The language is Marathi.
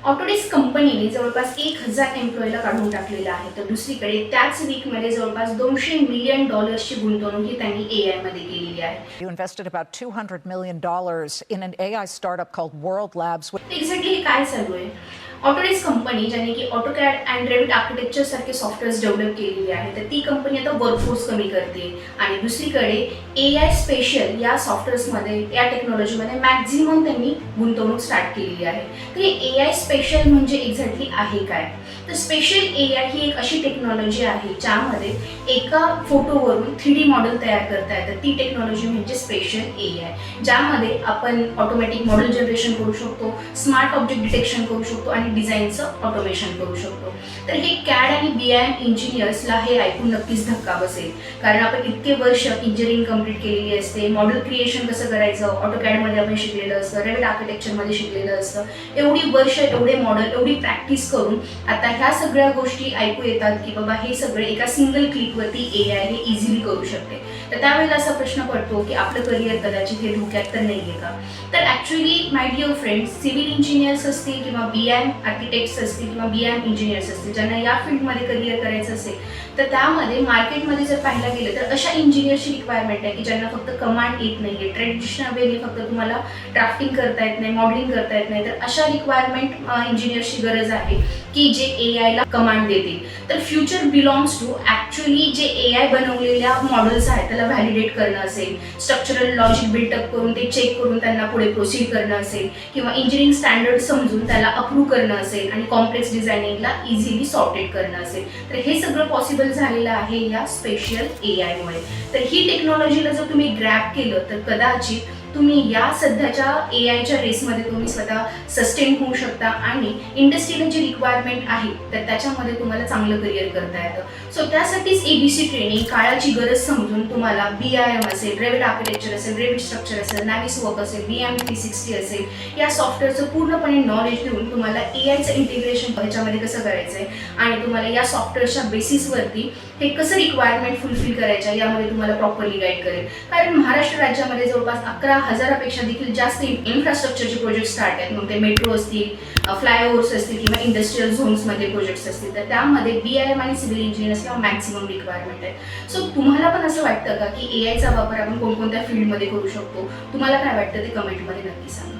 ऑटोडेस्क कंपनीने जवळपास 1000 एम्प्लॉईला काढून टाकलेलं आहे. तर दुसरीकडे त्याच वीकमध्ये जवळपास $200 मिलियन ची गुंतवणूक ही त्यांनी AI मध्ये केलेली आहे. You invested about $200 million in an AI startup called World Labs. Exactly हे काय चालू आहे? ऑटोडेस्क कंपनी ज्याने की ऑटोकॅड अँड रेविट आर्किटेक्चर सारखे सॉफ्टवेअर्स डेव्हलप केलेले आहे, तर ती कंपनी आता वर्कफोर्स कमी करते आणि दुसरीकडे AI स्पेशल या सॉफ्टवेअर्समध्ये, या टेक्नॉलॉजीमध्ये मॅक्झिमम त्यांनी गुंतवणूक स्टार्ट केलेली आहे. तर हे AI स्पेशल म्हणजे एक्झॅक्टली आहे काय? तर स्पेशल AI ही एक अशी टेक्नॉलॉजी आहे ज्यामध्ये एका फोटोवरून 3D मॉडेल तयार करता येतं. ती टेक्नॉलॉजी म्हणजे स्पेशल AI, ज्यामध्ये आपण ऑटोमॅटिक मॉडेल जनरेशन करू शकतो, स्मार्ट ऑब्जेक्ट डिटेक्शन करू शकतो आणि डिझाईनचं ऑटोमेशन करू शकतो. तर हे कॅड आणि BIM इंजिनियर्सला हे ऐकून नक्कीच धक्का बसेल, कारण आपण इतके वर्ष इंजिनिअरिंग कंप्लीट केलेली असते, मॉडेल क्रिएशन कसं करायचं ऑटोकॅडमध्ये आपण शिकलेलं असतं, रेविट आर्किटेक्चरमध्ये शिकलेलं असतं. एवढी वर्ष, एवढे मॉडेल, एवढी प्रॅक्टिस करून आता ह्या सगळ्या गोष्टी ऐकू येतात की बाबा हे सगळे एका सिंगल क्लिकवरती AI हे इझिली करू शकते. तर त्यावेळेला असा प्रश्न पडतो की आपलं करिअर कदाचित हे धोक्यात तर नाही आहे का? तर actually my dear friends, civil engineers असतील किंवा BIM आर्किटेक्ट्स असतील किंवा BIM इंजिनियर्स असतील, ज्यांना या फील्डमध्ये करिअर करायचं असेल, तर त्यामध्ये मार्केटमध्ये जर पाहायला गेलं तर अशा इंजिनियर्सची रिक्वायरमेंट आहे की ज्यांना फक्त कमांड येत नाही आहे, ट्रेडिशनल वेने फक्त तुम्हाला ड्राफ्टिंग करता येत नाही, मॉडेलिंग करता येत नाही, तर अशा रिक्वायरमेंट इंजिनियर्सची गरज आहे की जे AIला कमांड देतील. तर फ्युचर बिलॉंग्स टू ॲक्च्युली जे AI बनवलेल्या मॉडेल्स आहेत त्याला व्हॅलिडेट करणं असेल, स्ट्रक्चरल लॉजिक बिल्टअप करून ते चेक करून त्यांना पुढे प्रोसीड करणं असेल, किंवा इंजिनिअरिंग स्टँडर्ड समजून त्याला अप्रूव्ह करणं असेल आणि कॉम्प्लेक्स डिझायनिंगला इझिली सॉर्टेड करणं असेल. तर हे सगळं पॉसिबल झालेलं आहे या स्पेशल AIमुळे. तर ही टेक्नॉलॉजीला जर तुम्ही ग्रॅब केलं तर कदाचित तुम्ही या सध्याच्या AIच्या रेसमध्ये तुम्ही स्वतः सस्टेन होऊ शकता आणि इंडस्ट्रीला जी रिक्वायरमेंट आहे तर त्याच्यामध्ये तुम्हाला चांगलं करिअर करता येतं. सो त्यासाठीच ABC ट्रेनिंग, काळाची गरज समजून तुम्हाला BIM असेल, रेविट आर्किटेक्चर असेल, रेविट स्ट्रक्चर असेल, नाविसवर्क असेल, BIM 360 असेल, या सॉफ्टवेअरचं पूर्णपणे नॉलेज देऊन तुम्हाला AIचं इंटिग्रेशन ह्याच्यामध्ये कसं करायचं आहे आणि तुम्हाला या सॉफ्टवेअरच्या बेसिसवरती हे कसं रिक्वायरमेंट फुलफिल करायच्या यामध्ये तुम्हाला प्रॉपरली गाईड करेल. कारण महाराष्ट्र राज्यामध्ये जवळपास 11,000पेक्षा देखील जास्त इन्फ्रास्ट्रक्चरचे प्रोजेक्ट स्टार्ट आहेत. मग ते मेट्रो असतील, फ्लायओव्हर्स असतील किंवा इंडस्ट्रियल झोन्समध्ये प्रोजेक्ट्स असतील, तर त्यामध्ये BIM आणि सिव्हिल इंजिनियर्सला मॅक्सिमम रिक्वायरमेंट आहे. सो तुम्हाला पण असं वाटतं का की AIचा वापर आपण कोणकोणत्या फील्डमध्ये करू शकतो? तुम्हाला काय वाटतं ते कमेंटमध्ये नक्की सांगा.